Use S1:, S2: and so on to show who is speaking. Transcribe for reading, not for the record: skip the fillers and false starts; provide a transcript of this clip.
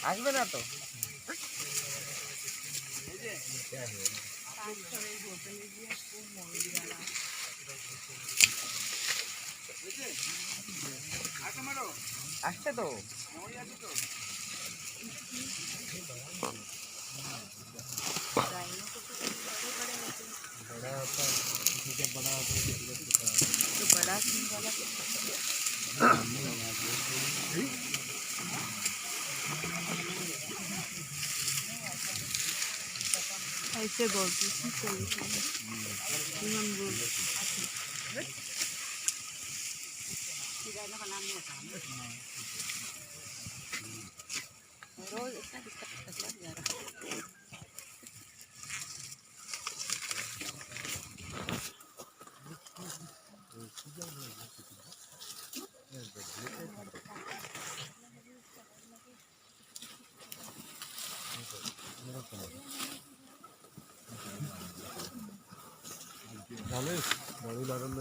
S1: আসবে না তো আসছে তো बड़ा ऐसे बोलती रोज इतना दिक्कत लग जा रहा
S2: জানিস